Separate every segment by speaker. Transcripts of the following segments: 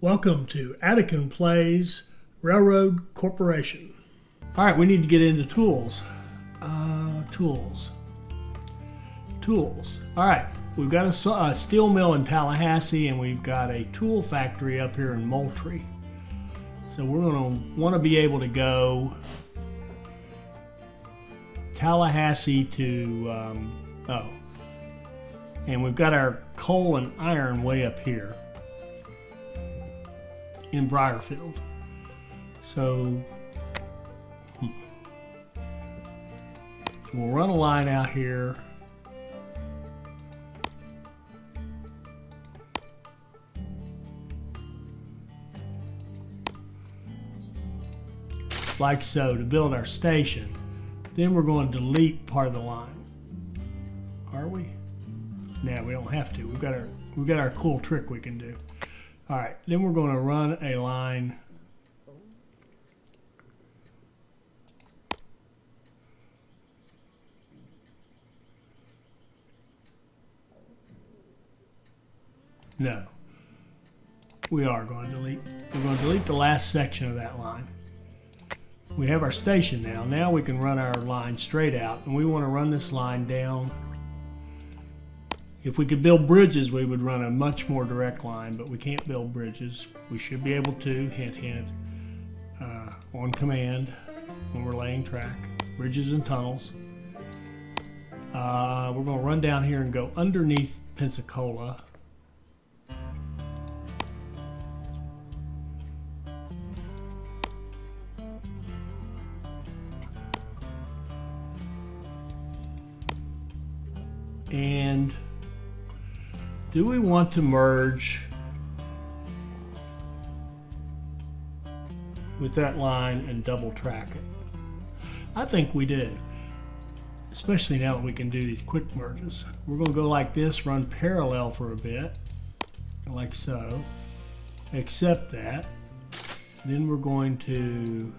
Speaker 1: Welcome to Attican Plays Railroad Corporation. All right, we need to get into tools. Tools. All right, we've got a steel mill in Tallahassee, and we've got a tool factory up here in Moultrie. So we're going to want to be able to go Tallahassee to, and we've got our coal and iron way up here in Briarfield. So we'll run a line out here. Like so, to build our station. Then we're going to delete part of the line. Are we? No, we don't have to. We've got our cool trick we can do. All right, then we're going to run a line No. We are going to delete. We're going to delete the last section of that line. We have our station now. Now we can run our line straight out, and we want to run this line down. If we could build bridges, we would run a much more direct line, but we can't build bridges. We should be able to, hint, hint, on command when we're laying track. Bridges and tunnels. We're going to run down here and go underneath Pensacola. And do we want to merge with that line and double track it? I think we do, especially now that we can do these quick merges. We're going to go like this, run parallel for a bit, like so, accept that. Then we're going to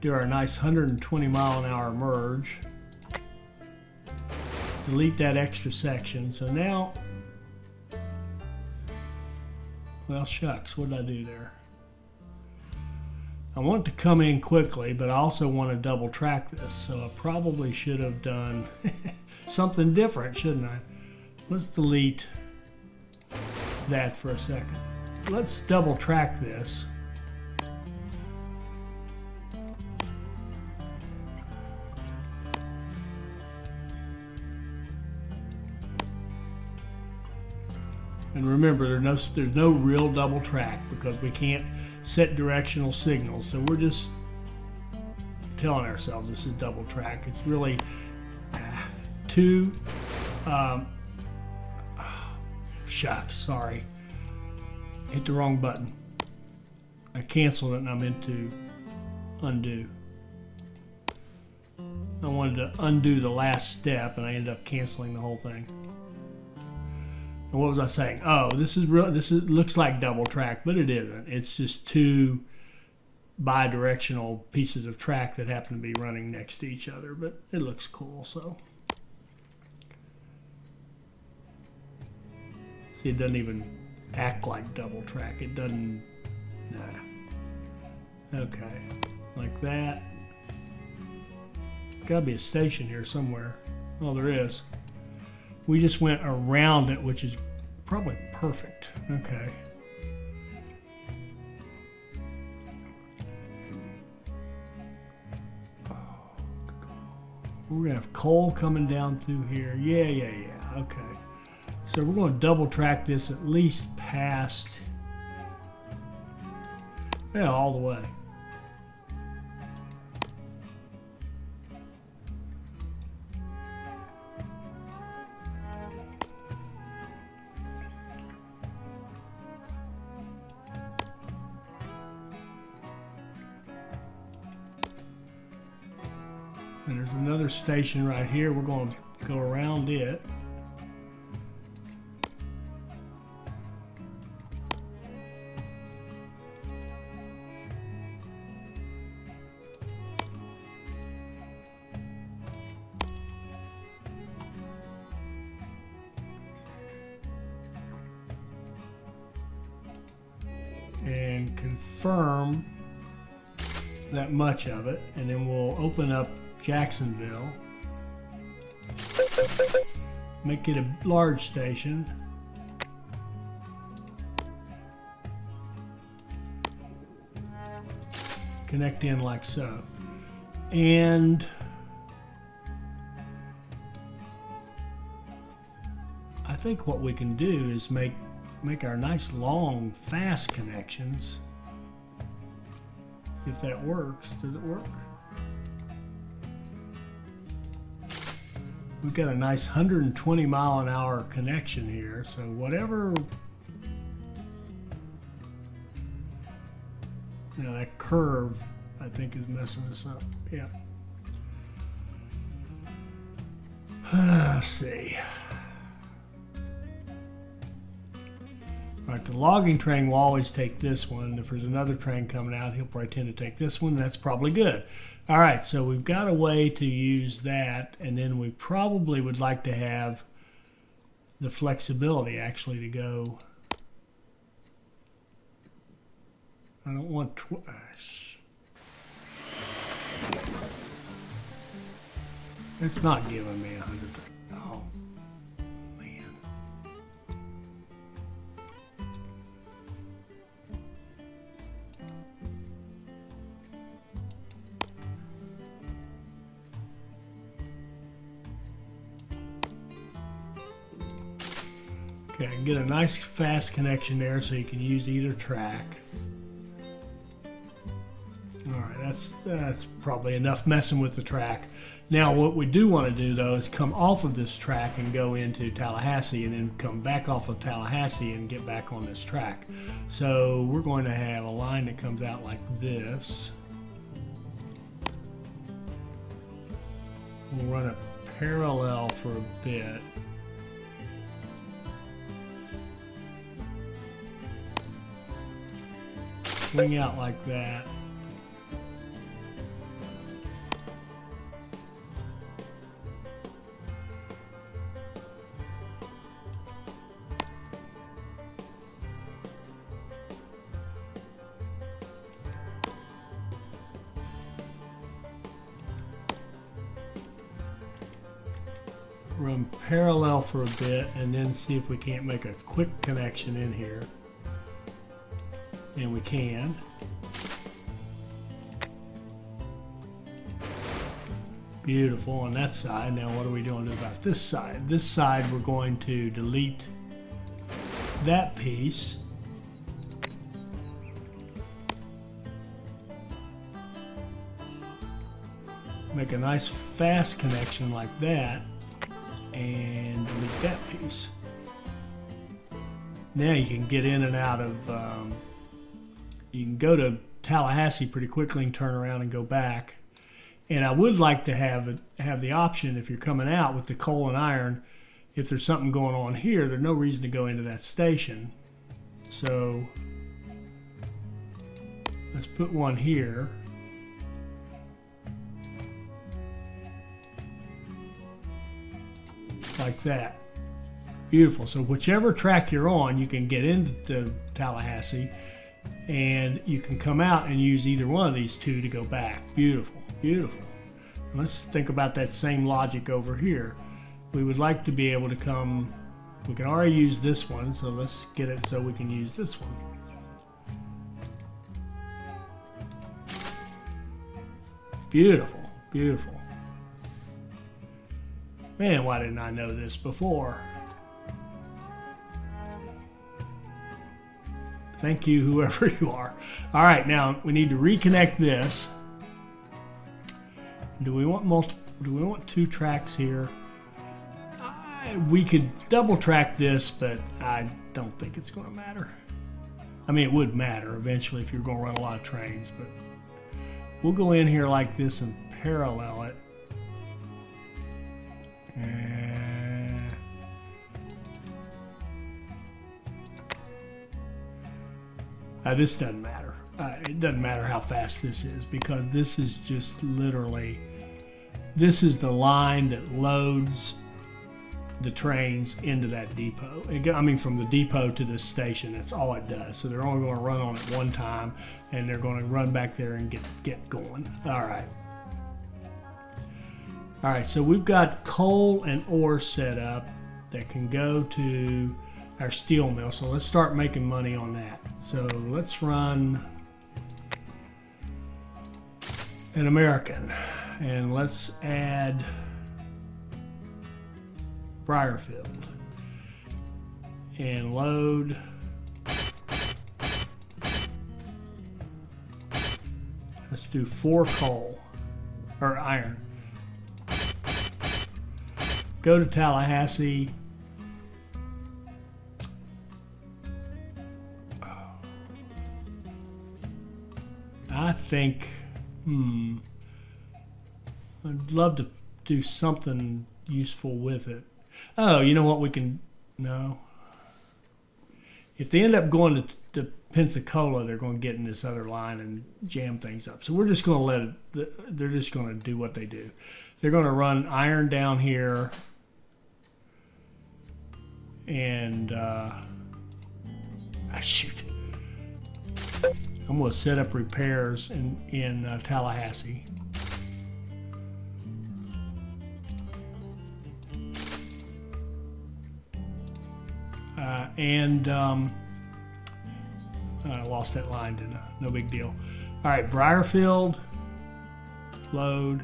Speaker 1: do our nice 120 mile an hour merge. Delete that extra section. So now, well, shucks, what did I do there? I want it to come in quickly, but I also want to double track this. So I probably should have done something different, shouldn't I? Let's delete that for a second. Let's double track this. And remember, there's no real double track because we can't set directional signals. So we're just telling ourselves this is double track. It's really two. Shucks, sorry. Hit the wrong button. I canceled it and I meant to undo. I wanted to undo the last step and I ended up canceling the whole thing. And what was I saying? Oh, this looks like double track, but it isn't. It's just two bi-directional pieces of track that happen to be running next to each other, but it looks cool. So see, it doesn't even act like double track. It doesn't. Nah. Okay, like that. Gotta be a station here somewhere. Oh, there is. We just went around it, which is probably perfect. Okay. We're going to have coal coming down through here. Yeah. Okay. So we're going to double track this at least past, yeah, all the way. And there's another station right here. We're going to go around it. and confirm that much of it, and then we'll open up Jacksonville, make it a large station, connect in like so, and I think what we can do is make our nice long fast connections. If that works, does it work? We've got a nice 120 mile an hour connection here, so whatever. Now that curve, I think, is messing us up. Yeah. Let's see. All right, the logging train will always take this one. If there's another train coming out, he'll probably tend to take this one. That's probably good. All right, so we've got a way to use that, and then we probably would like to have the flexibility actually to go. I don't want it's not giving me 100. Oh, man. Okay, get a nice fast connection there so you can use either track. All right, that's probably enough messing with the track. Now what we do want to do though is come off of this track and go into Tallahassee, and then come back off of Tallahassee and get back on this track. So we're going to have a line that comes out like this. We'll run a parallel for a bit. Swing out like that. Run parallel for a bit, and then see if we can't make a quick connection in here. And we can. Beautiful on that side. Now what are we doing about this side? This side we're going to delete that piece. Make a nice fast connection like that, and delete that piece. Now you can get in and out of, you can go to Tallahassee pretty quickly and turn around and go back. And I would like to have the option, if you're coming out with the coal and iron, if there's something going on here, there's no reason to go into that station. So let's put one here. Like that. Beautiful. So whichever track you're on, you can get into Tallahassee, and you can come out and use either one of these two to go back. Beautiful, beautiful. And let's think about that same logic over here. We would like to be able to come, we can already use this one, so let's get it so we can use this one. Beautiful, beautiful. Man, why didn't I know this before? Thank you, whoever you are. All right, now we need to reconnect this. Do we want do we want two tracks here? We could double track this, but I don't think it's going to matter. I mean, it would matter eventually if you're going to run a lot of trains, but we'll go in here like this and parallel it. This doesn't matter. It doesn't matter how fast this is, because this is just literally, this is the line that loads the trains into that depot. I mean, from the depot to this station, that's all it does. So they're only going to run on it one time, and they're going to run back there and get going. All right. All right, so we've got coal and ore set up that can go to our steel mill. So let's start making money on that. So let's run an American, and let's add Briarfield and load. Let's do 4 coal or iron. Go to Tallahassee. I think, I'd love to do something useful with it. Oh, you know what we can, no. If they end up going to Pensacola, they're going to get in this other line and jam things up. So we're just going to let it, they're just going to do what they do. They're going to run iron down here. And, shoot. I'm going to set up repairs in Tallahassee. I lost that line, didn't I? No big deal. All right, Briarfield, load,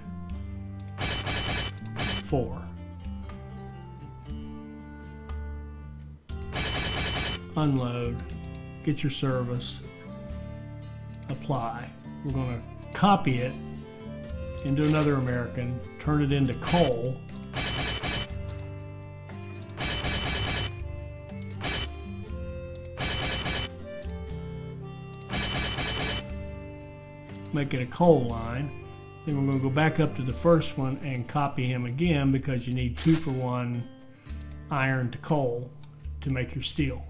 Speaker 1: 4. Unload, get your service, apply. We're going to copy it into another American, turn it into coal. Make it a coal line. Then we're going to go back up to the first one and copy him again, because you need 2-for-1 iron to coal to make your steel.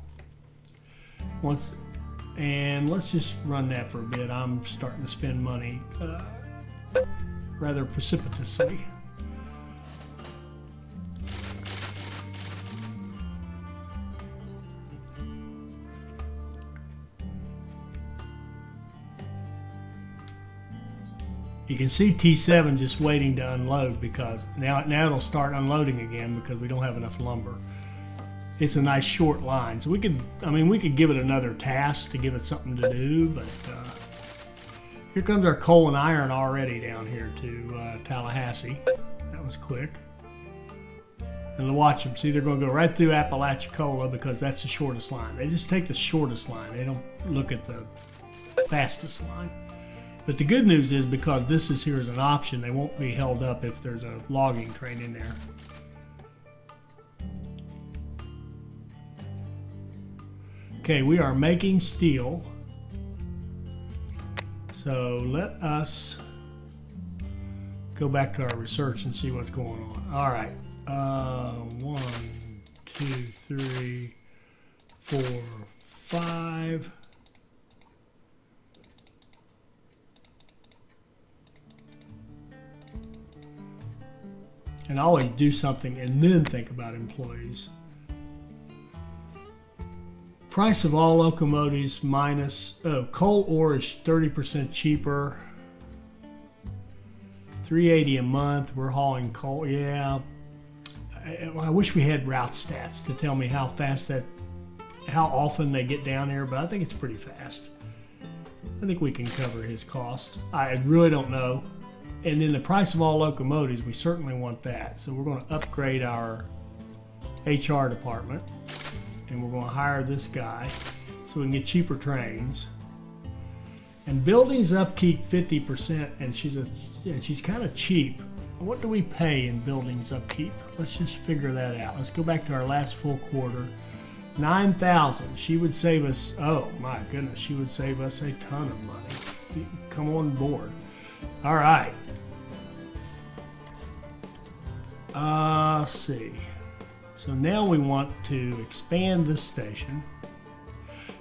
Speaker 1: And let's just run that for a bit. I'm starting to spend money rather precipitously. You can see T7 just waiting to unload, because now it'll start unloading again because we don't have enough lumber. It's a nice short line, so we could give it another task to give it something to do, but here comes our coal and iron already down here to Tallahassee. That was quick. And watch them. See, they're going to go right through Apalachicola because that's the shortest line. They just take the shortest line. They don't look at the fastest line. But the good news is, because this is here as an option, they won't be held up if there's a logging train in there. Okay, we are making steel. So let us go back to our research and see what's going on. All right. 1, 2, 3, 4, 5. And I always do something and then think about employees. Price of all locomotives minus, coal ore is 30% cheaper. $380 a month. We're hauling coal. Yeah. I wish we had route stats to tell me how often they get down here, but I think it's pretty fast. I think we can cover his cost. I really don't know. And then the price of all locomotives, we certainly want that. So we're going to upgrade our HR department, and we're going to hire this guy so we can get cheaper trains. And buildings upkeep 50%, and she's kind of cheap. What do we pay in buildings upkeep? Let's just figure that out. Let's go back to our last full quarter. 9,000. She would save us, oh my goodness, she would save us a ton of money. Come on board. All right. Let's see. So now we want to expand this station.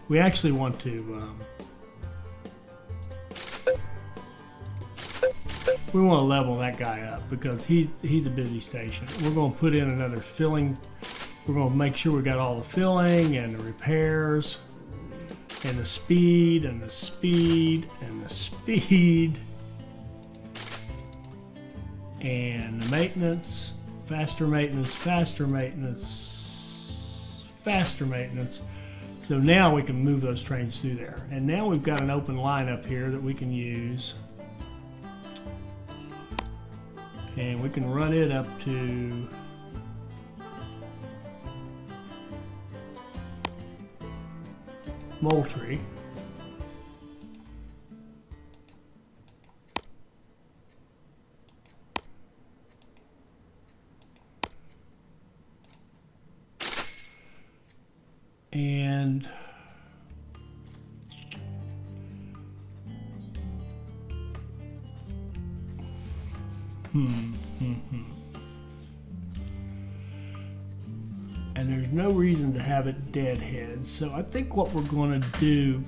Speaker 1: We actually want to We want to level that guy up because he's a busy station. We're going to put in another filling. We're going to make sure we got all the filling and the repairs and the speed and the speed and the speed and the maintenance, faster maintenance, faster maintenance, faster maintenance. So now we can move those trains through there. And now we've got an open line up here that we can use. And we can run it up to Moultrie. And and there's no reason to have it deadhead. So I think what we're going to do,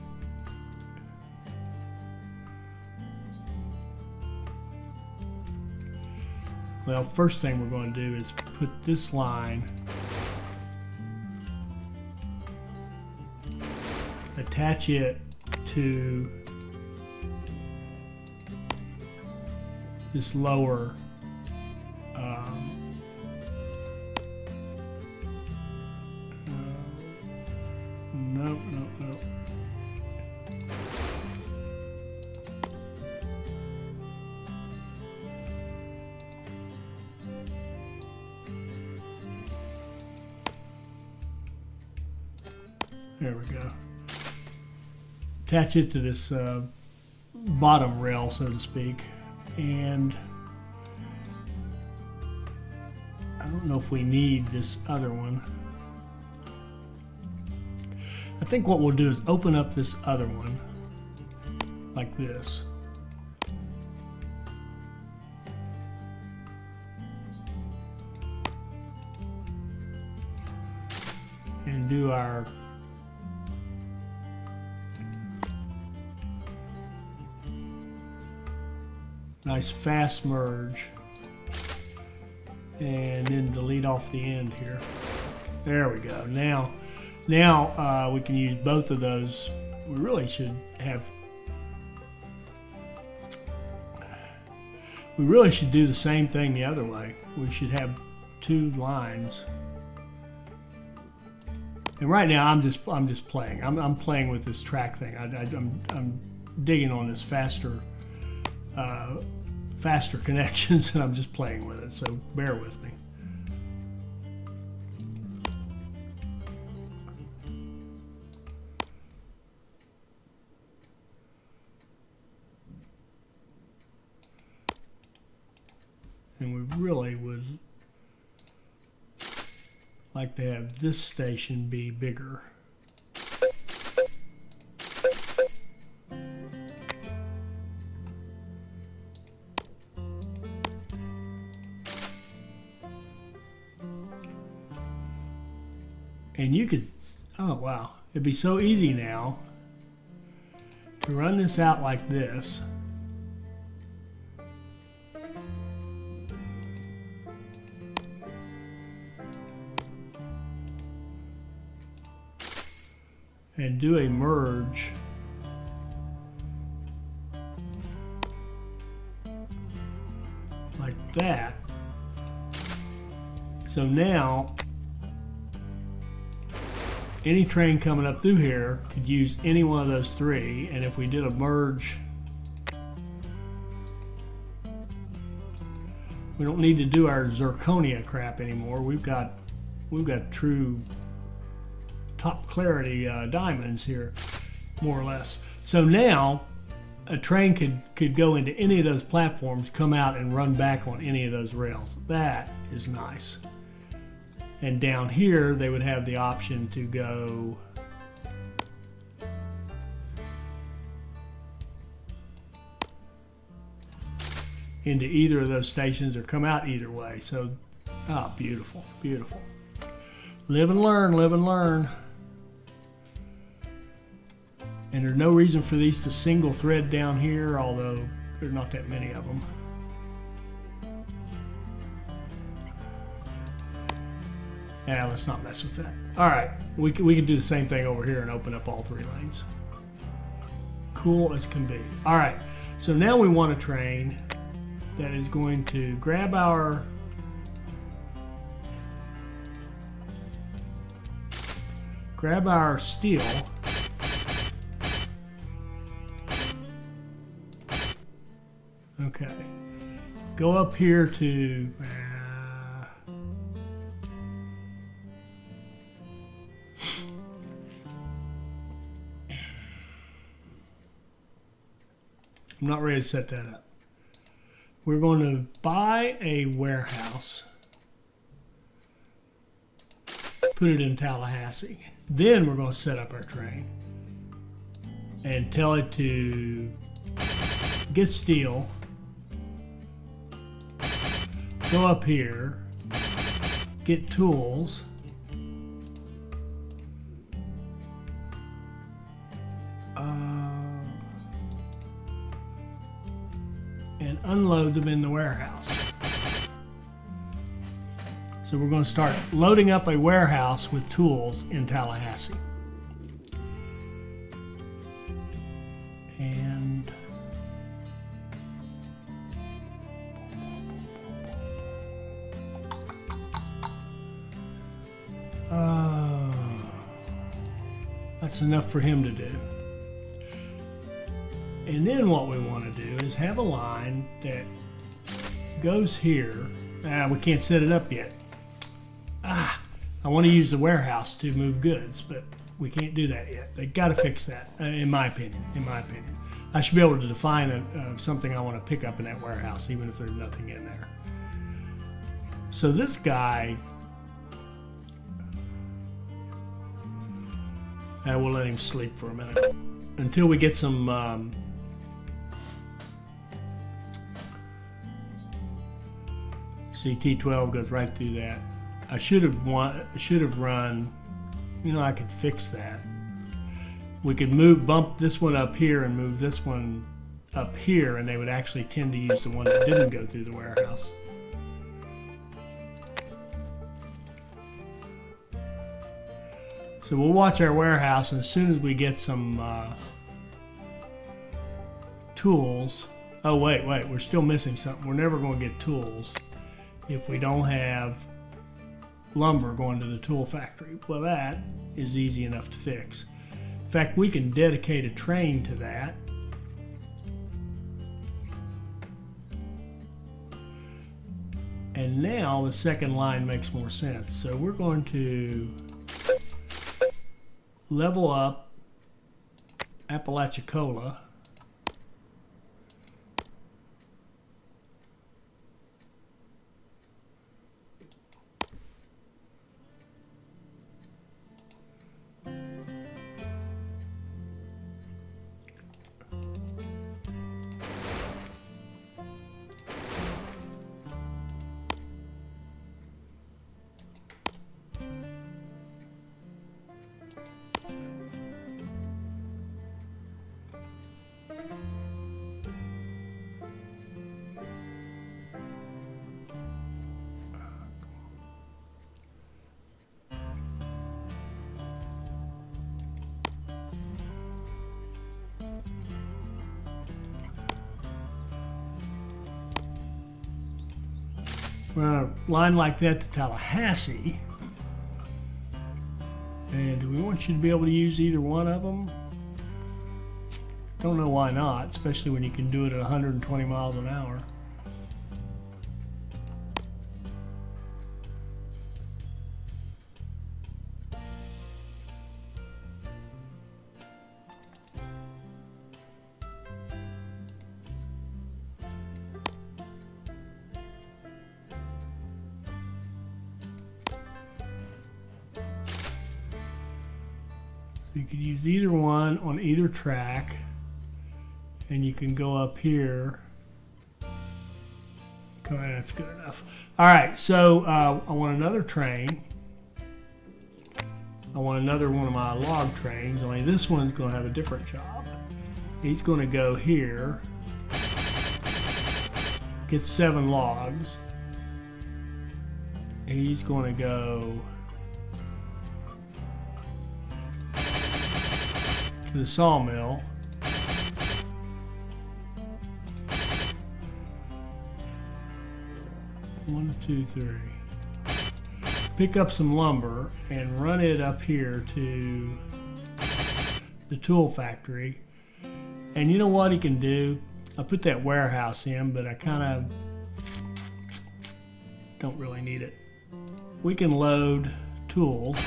Speaker 1: well, first thing we're going to do is put this line, attach it to this lower no. There we go. Attach it to this bottom rail, so to speak, and I don't know if we need this other one. I think what we'll do is open up this other one like this. And do our nice fast merge. And then delete off the end here. There we go. Now we can use both of those. We really should do the same thing the other way. We should have two lines. And right now I'm just playing. I'm playing with this track thing. I'm digging on this faster connections, and I'm just playing with it. So bear with me. And we really would like to have this station be bigger. And you could, oh wow, it'd be so easy now to run this out like this. And do a merge like that. So now any train coming up through here could use any one of those three, and if we did a merge, we don't need to do our zirconia crap anymore. We've got true top clarity diamonds here, more or less. So now a train could go into any of those platforms, come out and run back on any of those rails. That is nice. And down here they would have the option to go into either of those stations or come out either way. So, beautiful, beautiful. Live and learn, live and learn. And there's no reason for these to single thread down here, although there's not that many of them. Yeah, let's not mess with that. All right, we can do the same thing over here and open up all 3 lanes. Cool as can be. All right, so now we want a train that is going to grab our steel. Okay. Go up here to I'm not ready to set that up. We're going to buy a warehouse, put it in Tallahassee. Then we're going to set up our train and tell it to get steel, go up here, get tools, and unload them in the warehouse. So we're going to start loading up a warehouse with tools in Tallahassee. And that's enough for him to do. And then what we want to do is have a line that goes here. We can't set it up yet. I want to use the warehouse to move goods, but we can't do that yet. They got to fix that, in my opinion. I should be able to define something I want to pick up in that warehouse, even if there's nothing in there. So this guy, we'll let him sleep for a minute until we get some see, T12 goes right through that. I should have run, I could fix that. We could bump this one up here and move this one up here, and they would actually tend to use the one that didn't go through the warehouse. So we'll watch our warehouse, and as soon as we get some tools. Oh, wait, we're still missing something. We're never going to get tools if we don't have lumber going to the tool factory. Well, that is easy enough to fix. In fact, we can dedicate a train to that. And now the second line makes more sense. So we're going to level up Apalachicola. A line like that to Tallahassee, and do we want you to be able to use either one of them? Don't know why not, especially when you can do it at 120 miles an hour. You could use either one on either track, and you can go up here. Okay, that's good enough. All right, so I want another train. I want another one of my log trains, only this one's going to have a different job. He's going to go here, get 7 logs. He's going to go to the sawmill. One, two, three. Pick up some lumber and run it up here to the tool factory. And you know what he can do? I put that warehouse in, but I kind of don't really need it. We can load tools.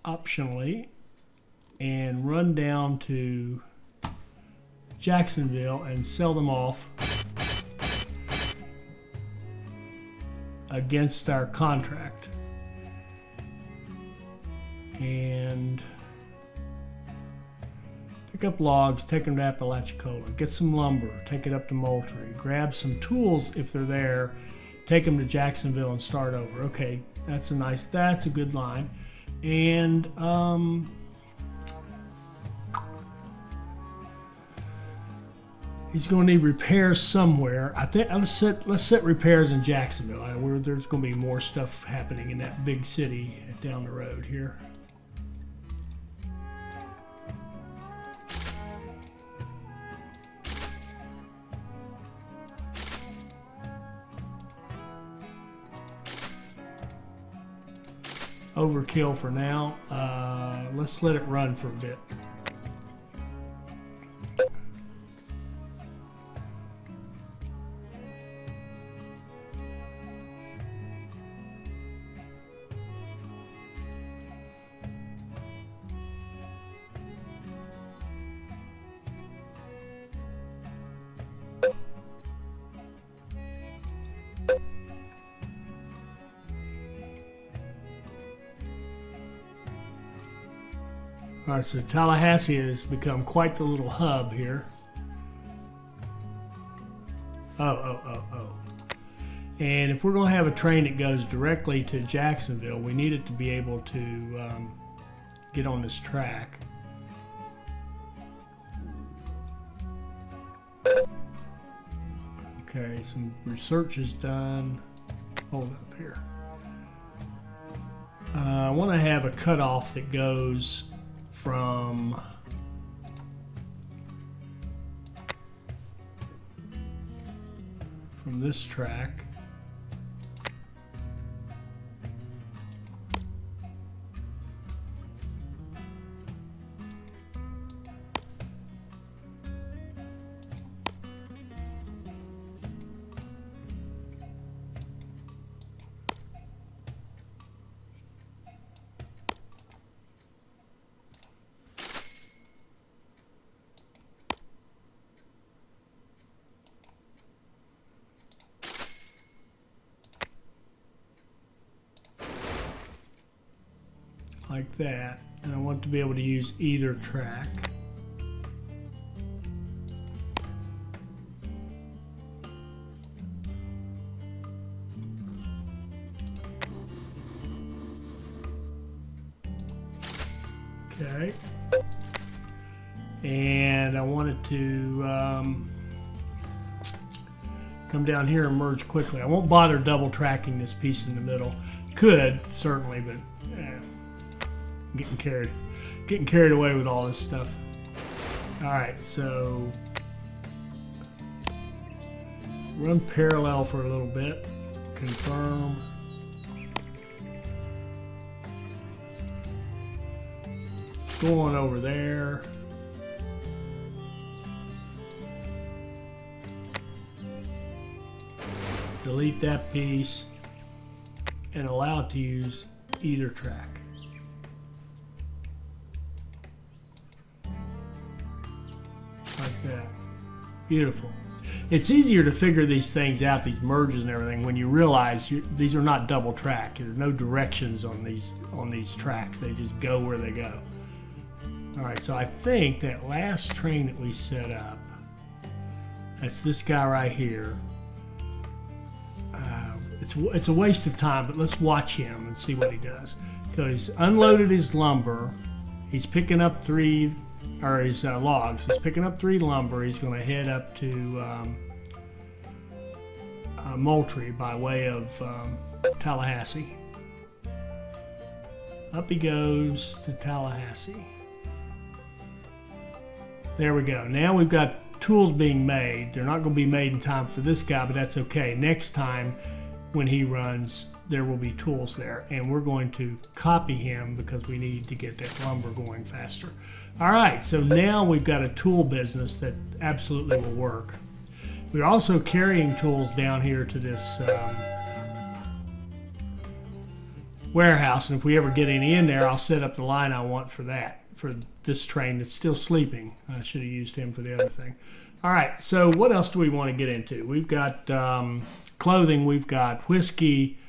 Speaker 1: Optionally, and run down to Jacksonville and sell them off against our contract. And pick up logs, take them to Apalachicola, get some lumber, take it up to Moultrie, grab some tools if they're there, take them to Jacksonville and start over. Okay, that's a good line. And he's going to need repairs somewhere. I think let's set repairs in Jacksonville. There's going to be more stuff happening in that big city down the road here. Overkill for now. Let's let it run for a bit. All right, so Tallahassee has become quite the little hub here. Oh. And if we're going to have a train that goes directly to Jacksonville, we need it to be able to get on this track. Okay, some research is done. Hold up here. I want to have a cutoff that goes from this track like that, and I want to be able to use either track. Okay, and I want it to come down here and merge quickly. I won't bother double tracking this piece in the middle. Could certainly, but getting carried away with all this stuff. All right, so run parallel for a little bit, confirm. Go on over there. Delete that piece and allow it to use either track. Like that. Beautiful. It's easier to figure these things out, these merges and everything, when you realize these are not double track. There's no directions on these tracks. They just go where they go. All right, so I think that last train that we set up, that's this guy right here. It's a waste of time, but let's watch him and see what he does. So he's unloaded his lumber. He's picking up his logs. He's picking up 3 lumber. He's going to head up to Moultrie by way of Tallahassee. Up he goes to Tallahassee. There we go. Now we've got tools being made. They're not going to be made in time for this guy, but that's okay. Next time when he runs, there will be tools there. And we're going to copy him because we need to get that lumber going faster. All right, so now we've got a tool business that absolutely will work. We're also carrying tools down here to this warehouse, and if we ever get any in there, I'll set up the line I want for that, for this train that's still sleeping. I should have used him for the other thing. All right, so what else do we want to get into? We've got clothing, we've got whiskey,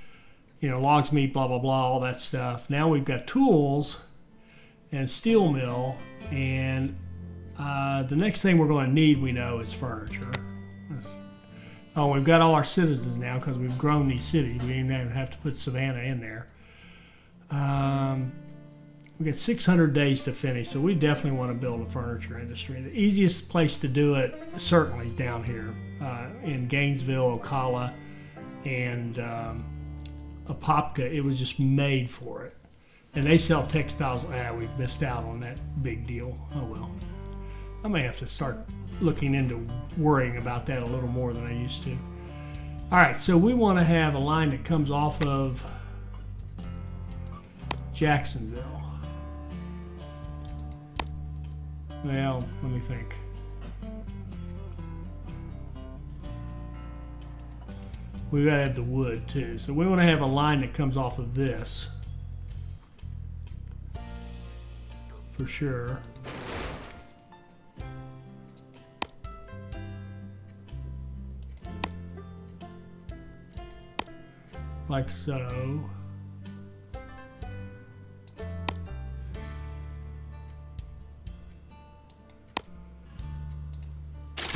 Speaker 1: you know, logs, meat, blah, blah, blah, all that stuff. Now we've got tools and steel mill, and the next thing we're going to need, we know, is furniture. Oh, we've got all our citizens now because we've grown these cities. We didn't even have to put Savannah in there. We got 600 days to finish, so we definitely want to build a furniture industry. The easiest place to do it certainly is down here in Gainesville, Ocala, and Apopka. It was just made for it. And they sell textiles. We've missed out on that big deal. Oh well. I may have to start looking into worrying about that a little more than I used to. All right, so we want to have a line that comes off of Jacksonville. Well, let me think. We've got to have the wood too. So we want to have a line that comes off of this for sure. Like so.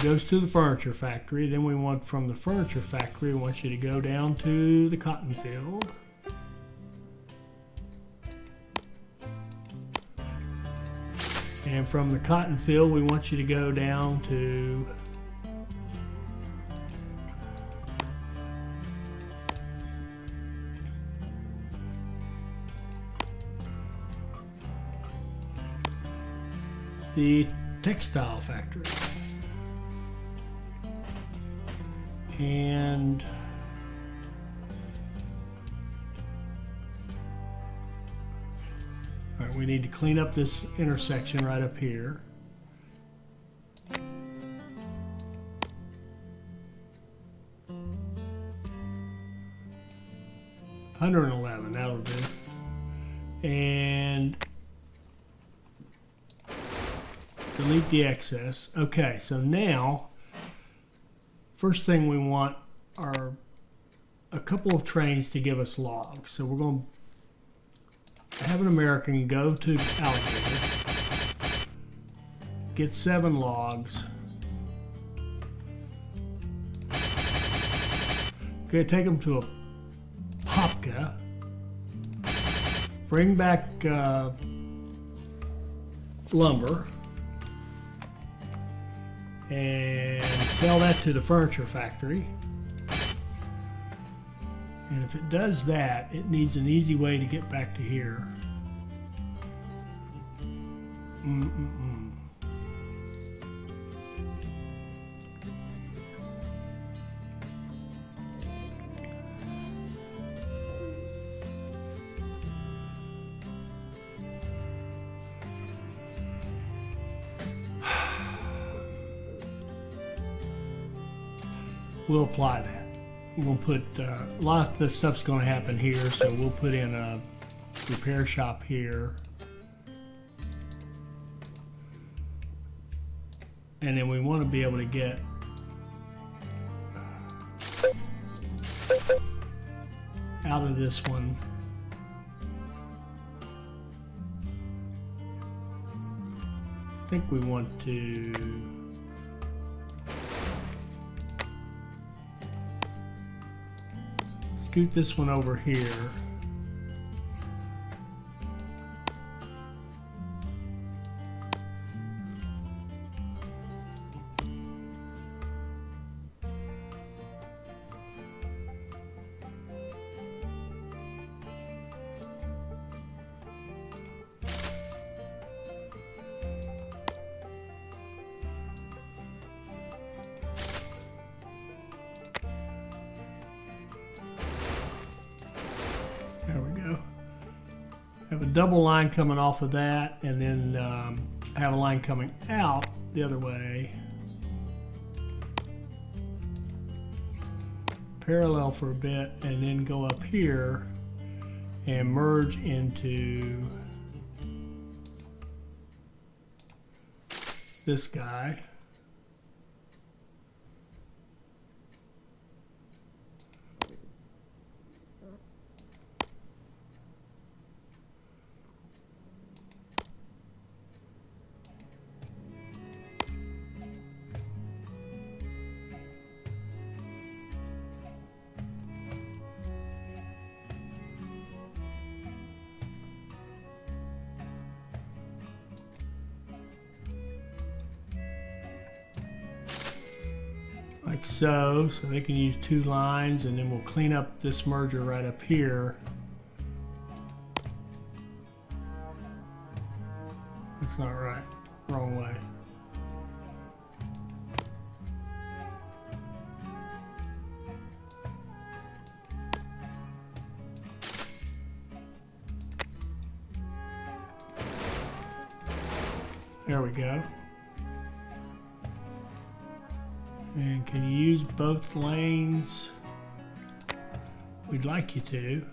Speaker 1: Goes to the furniture factory. Then we want from the furniture factory, we want you to go down to the cotton field. And from the cotton field, we want you to go down to the textile factory. And all right, we need to clean up this intersection right up here. $111, that'll do. And delete the excess. Okay, so now first thing we want are a couple of trains to give us logs. So we're going to have an American go to Alligator, get 7 logs. Okay, take them to Apopka, bring back lumber, and sell that to the furniture factory. And if it does that, it needs an easy way to get back to here. We'll apply that. We'll put a lot of the stuff's going to happen here, so we'll put in a repair shop here, and then we want to be able to get out of this one I think we want to scoot this one over here. have a double line coming off of that, and then have a line coming out the other way. Parallel for a bit, and then go up here and merge into this guy. Like so they can use two lines, and then we'll clean up this merger right up here. That's not right, wrong way. There we go. And can you use both lanes? We'd like you to.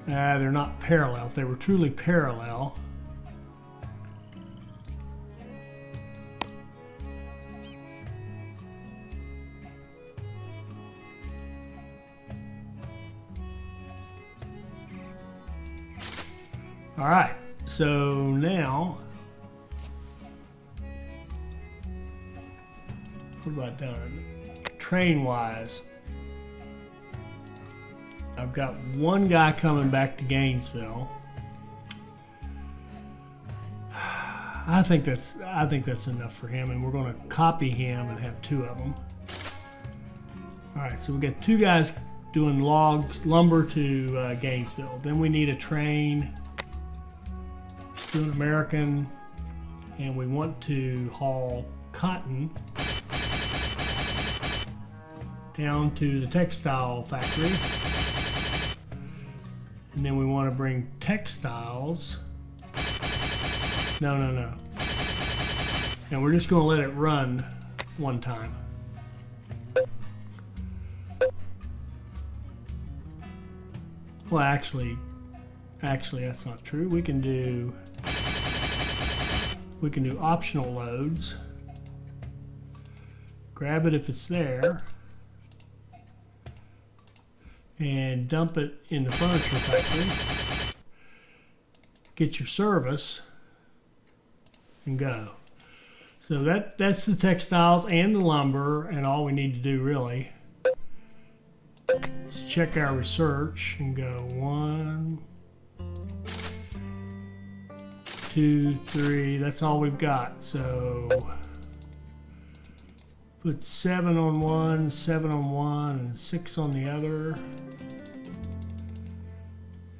Speaker 1: They're not parallel. If they were truly parallel, all right, so now what about done? Train wise, I've got one guy coming back to Gainesville. I think that's enough for him, and we're going to copy him and have two of them. All right, so we got two guys doing lumber to Gainesville. Then we need a train. Let's do an American, and we want to haul cotton down to the textile factory, and then we want to bring textiles. No. And we're just going to let it run one time. Well, actually that's not true. We can do optional loads. Grab it if it's there, and dump it in the furniture factory. Get your service and go. So that's the textiles and the lumber, and all we need to do really is check our research and go 1, 2, 3. That's all we've got. So put 7 on one, 7 on one, and 6 on the other,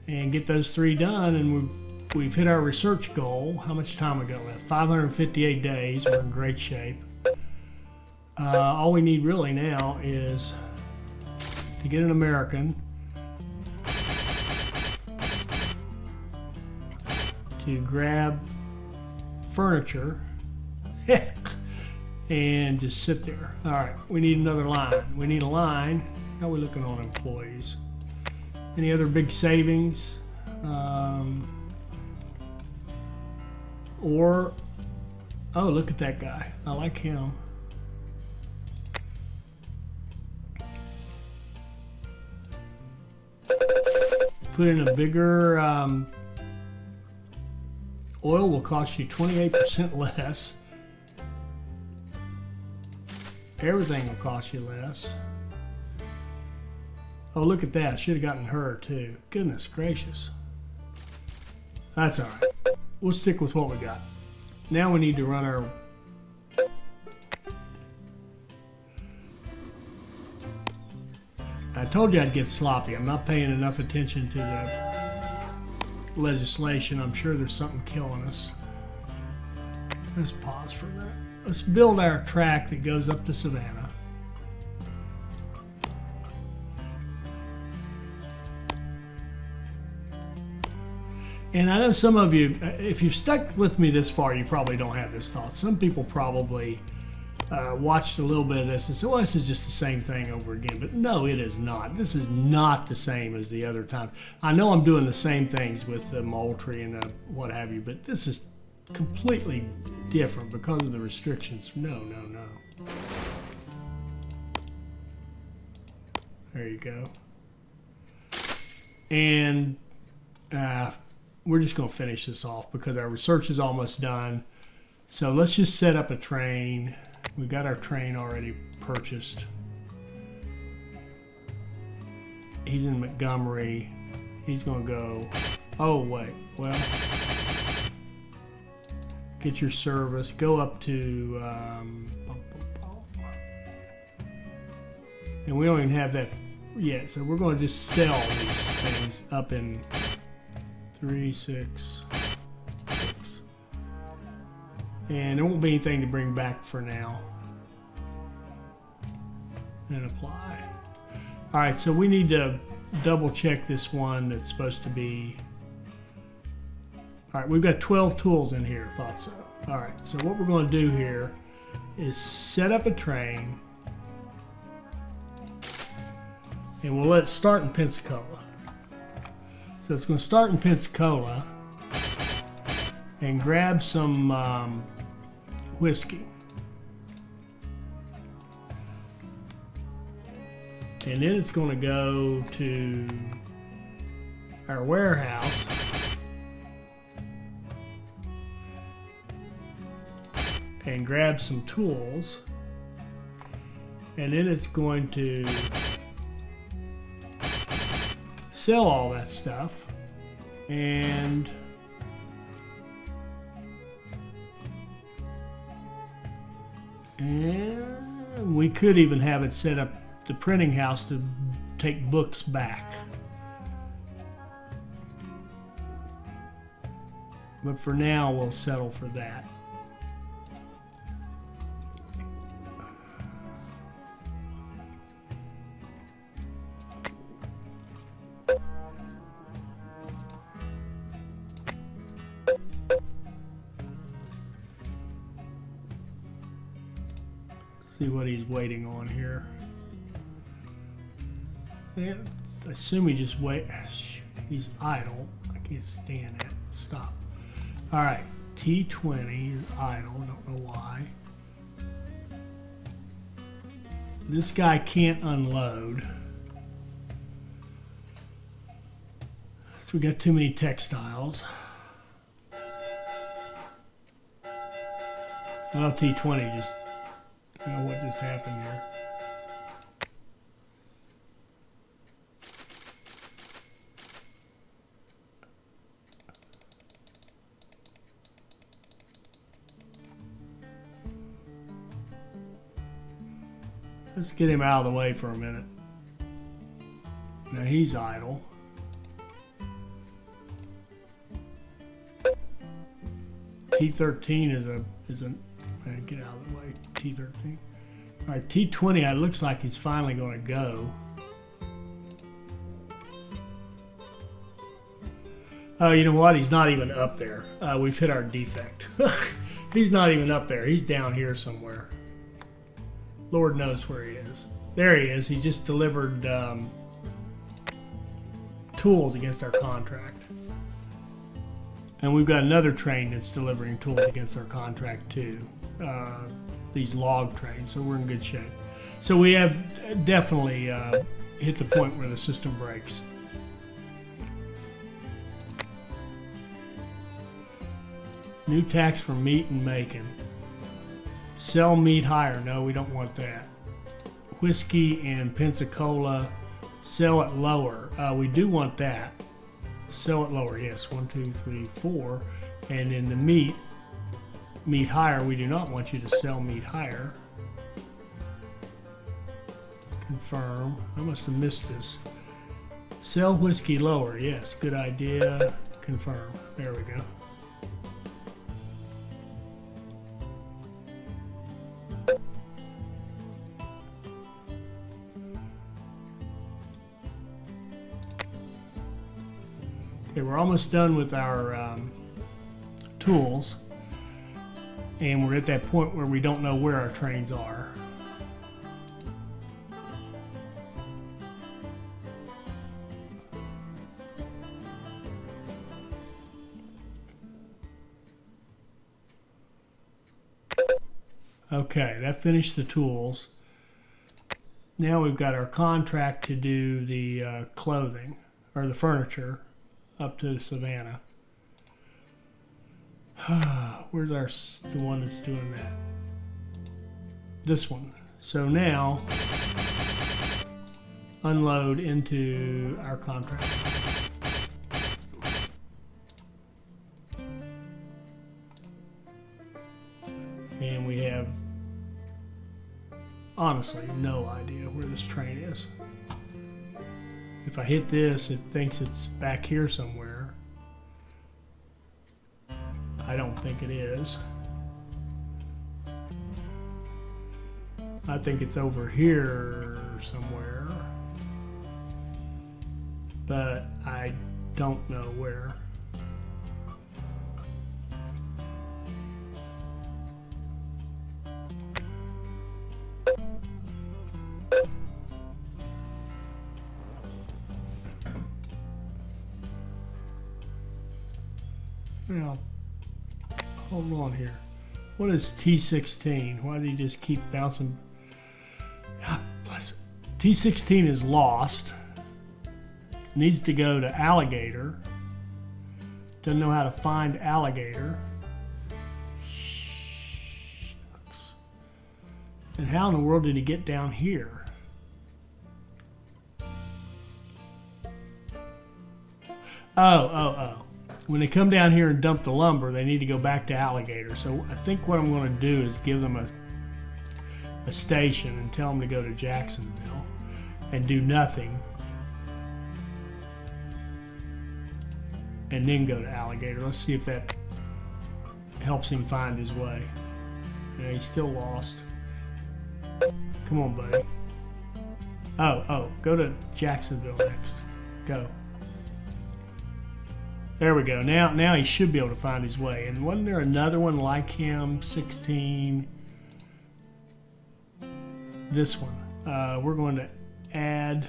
Speaker 1: and get those 3 done, and we've hit our research goal. How much time we got left? 558 days. We're in great shape. All we need really now is to get an American to grab furniture and just sit there. All right, we need another line. We need a line. How are we looking on employees? Any other big savings? Oh, look at that guy. I like him. Put in a bigger, oil will cost you 28% less. Everything will cost you less. Oh, look at that. Should have gotten her too. Goodness gracious. That's all right. We'll stick with what we got. Now we need to run our... I told you I'd get sloppy. I'm not paying enough attention to the legislation. I'm sure there's something killing us. Let's pause for a minute. Let's build our track that goes up to Savannah. And I know some of you, if you've stuck with me this far, you probably don't have this thought. Some people probably watched a little bit of this and said, well, this is just the same thing over again. But no, it is not. This is not the same as the other times. I know I'm doing the same things with the Moultrie and the what have you, but this is completely different because of the restrictions. No. There you go. And we're just going to finish this off because our research is almost done. So let's just set up a train. We got our train already purchased. He's in Montgomery. He's going to go. Oh, wait. Well, get your service. Go up to. And we don't even have that yet. So we're going to just sell these things up in 3, 6, 6. And there won't be anything to bring back for now. And apply. All right, so we need to double check this one that's supposed to be. All right, we've got 12 tools in here, thought so. All right, so what we're going to do here is set up a train. And we'll let it start in Pensacola. So it's going to start in Pensacola and grab some whiskey. And then it's going to go to our warehouse and grab some tools. And then it's going to sell all that stuff. And we could even have it set up the printing house to take books back. But for now, we'll settle for that. See what he's waiting on here. Yeah, I assume he just wait. He's idle. I can't stand that. Stop. All right, T20 is idle. Don't know why. This guy can't unload. So we got too many textiles. Well, T20 just. I don't know what just happened here. Let's get him out of the way for a minute. Now he's idle. T13 is a get out of the way. T13. All right, T20. It looks like he's finally going to go. Oh, you know what? He's not even up there. We've hit our defect. He's not even up there. He's down here somewhere. Lord knows where he is. There he is. He just delivered tools against our contract. And we've got another train that's delivering tools against our contract too. These log trains, so we're in good shape. So we have definitely hit the point where the system breaks. New tax for meat and bacon. Sell meat higher. No, we don't want that. Whiskey and Pensacola. Sell it lower. We do want that. Sell it lower. Yes, 1, 2, 3, 4. And in the meat higher, we do not want you to sell meat higher. Confirm. I must have missed this. Sell whiskey lower. Yes, good idea. Confirm. There we go. Okay, we're almost done with our tools, and we're at that point where we don't know where our trains are. Okay, that finished the tools. Now we've got our contract to do the clothing, or the furniture, up to Savannah. Where's the one that's doing that? This one. So now, unload into our contract. And we have, honestly, no idea where this train is. If I hit this, it thinks it's back here somewhere. I don't think it is. I think it's over here somewhere, but I don't know where. Now, hold on here. What is T16? Why do you just keep bouncing? God bless it. T16 is lost. Needs to go to Alligator. Doesn't know how to find Alligator. Shucks. And how in the world did he get down here? Oh. When they come down here and dump the lumber, they need to go back to Alligator. So I think what I'm going to do is give them a station and tell them to go to Jacksonville and do nothing, and then go to Alligator. Let's see if that helps him find his way. Yeah, he's still lost. Come on, buddy. Oh, go to Jacksonville next. Go. There we go. Now he should be able to find his way. And wasn't there another one like him? 16. This one. We're going to add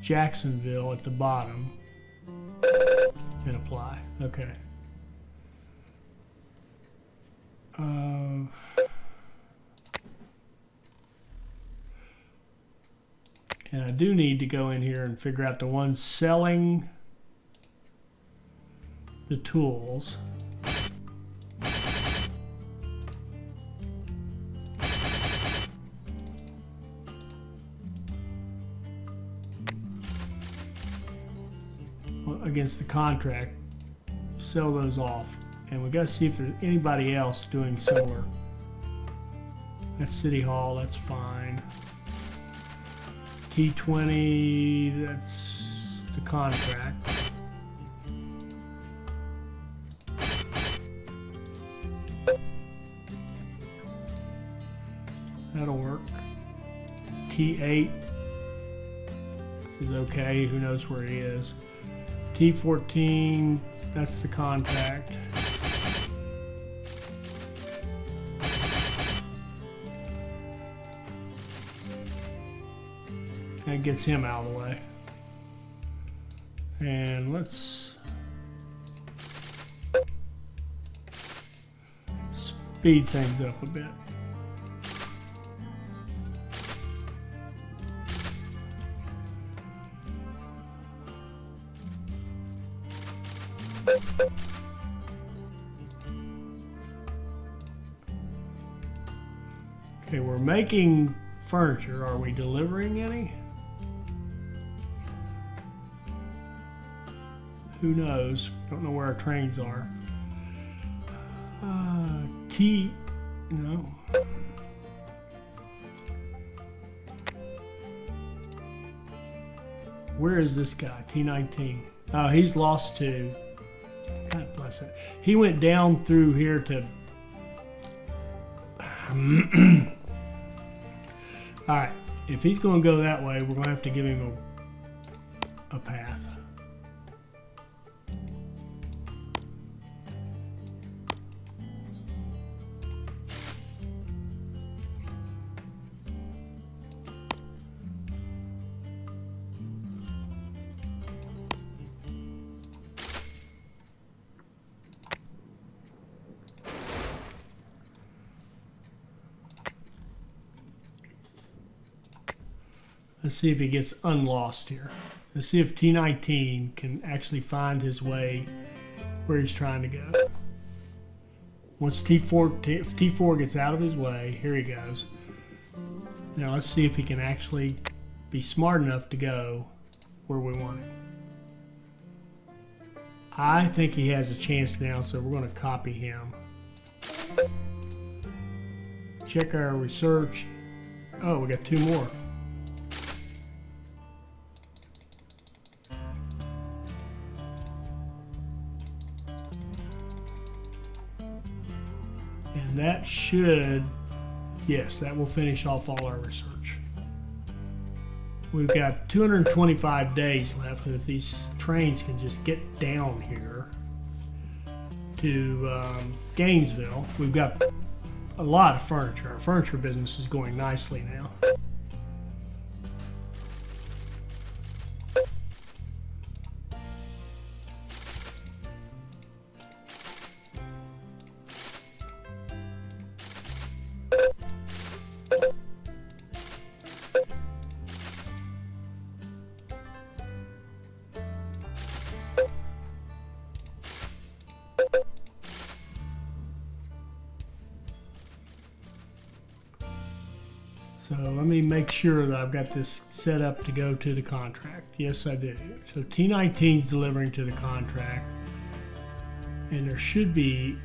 Speaker 1: Jacksonville at the bottom and apply. Okay. And I do need to go in here and figure out the ones selling the tools. Against the contract, sell those off, and we got to see if there's anybody else doing similar. That's City Hall, that's fine. T20, that's the contract. That'll work. T8 is okay, who knows where he is. T14, that's the contact. That gets him out of the way. And let's speed things up a bit. Okay, we're making furniture. Are we delivering any? Who knows? Don't know where our trains are. No. Where is this guy? T19. Oh, he's lost too. God bless it. He went down through here to... Alright, if he's going to go that way, we're going to have to give him a path. Let's see if he gets unlost here. Let's see if T19 can actually find his way where he's trying to go. Once T4 gets out of his way, here he goes. Now let's see if he can actually be smart enough to go where we want him. I think he has a chance now, so we're going to copy him. Check our research. Oh, we got 2 more. And that should, yes, that will finish off all our research. We've got 225 days left, and if these trains can just get down here to Gainesville, we've got a lot of furniture. Our furniture business is going nicely now. So let me make sure that I've got this set up to go to the contract. Yes, I do. So T19 is delivering to the contract, and there should be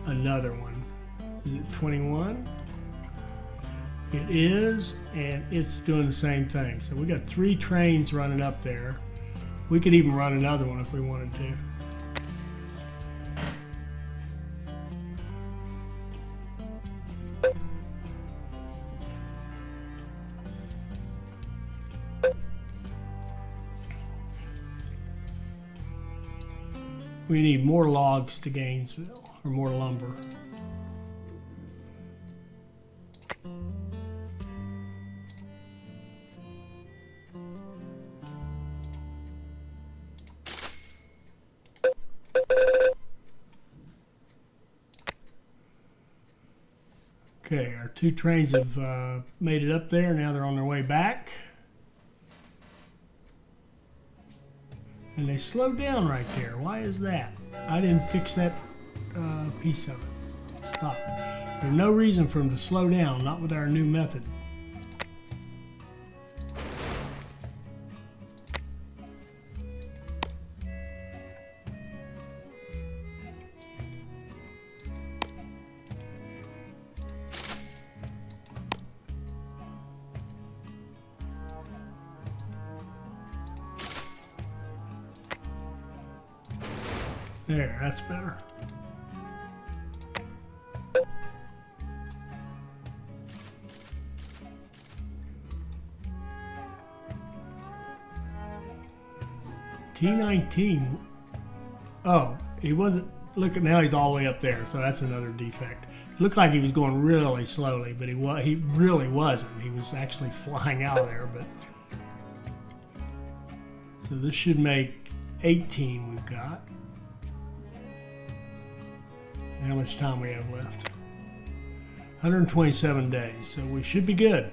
Speaker 1: another one. Is it 21? It is, and it's doing the same thing. So we got 3 trains running up there. We could even run another one if we wanted to. We need more logs to Gainesville, or more lumber. Okay, our 2 trains have made it up there. Now they're on their way back. And they slowed down right there. Why is that? I didn't fix that piece of it. Stop. There's no reason for them to slow down, not with our new method. There, that's better. T19. Oh, he wasn't. Look at now, he's all the way up there, so that's another defect. It looked like he was going really slowly, but he really wasn't. He was actually flying out of there. But so this should make 18. We've got. How much time we have left? 127 days, so we should be good.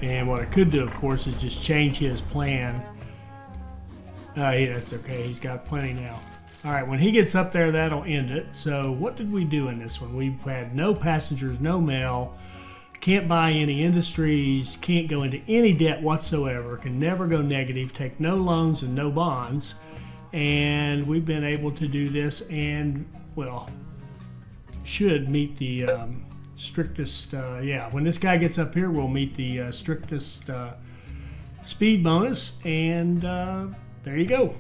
Speaker 1: And what I could do, of course, is just change his plan. Yeah, that's okay. He's got plenty now. All right, when he gets up there, that'll end it. So what did we do in this one? We've had no passengers, no mail, can't buy any industries, can't go into any debt whatsoever, can never go negative, take no loans and no bonds. And we've been able to do this and, well, should meet the strictest, yeah, when this guy gets up here, we'll meet the strictest speed bonus, and there you go.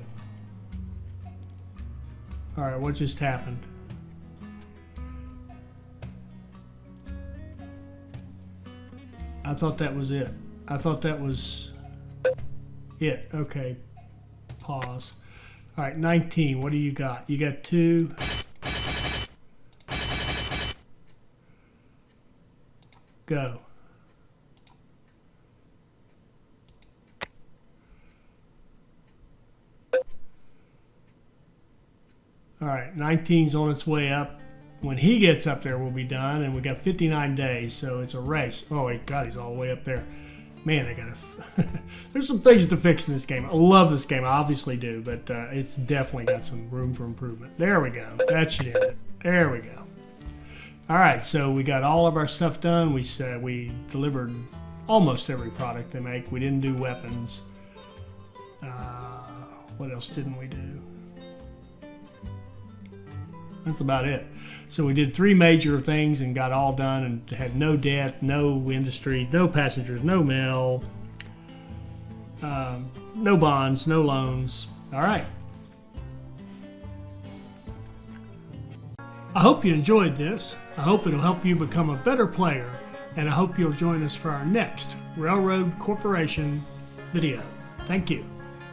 Speaker 1: All right, what just happened? I thought that was it. I thought that was it. Okay, pause. All right, 19, what do you got? You got 2. Go. All right, 19's on its way up. When he gets up there, we'll be done, and we got 59 days, so it's a race. Oh, wait, God, he's all the way up there. Man, they gotta. There's some things to fix in this game. I love this game, I obviously do, but it's definitely got some room for improvement. There we go. That should end it. There we go. All right, so we got all of our stuff done. We delivered almost every product they make. We didn't do weapons. What else didn't we do? That's about it. So we did 3 major things and got all done and had no debt, no industry, no passengers, no mail, no bonds, no loans. All right. I hope you enjoyed this. I hope it'll help you become a better player, and I hope you'll join us for our next Railroad Corporation video. Thank you.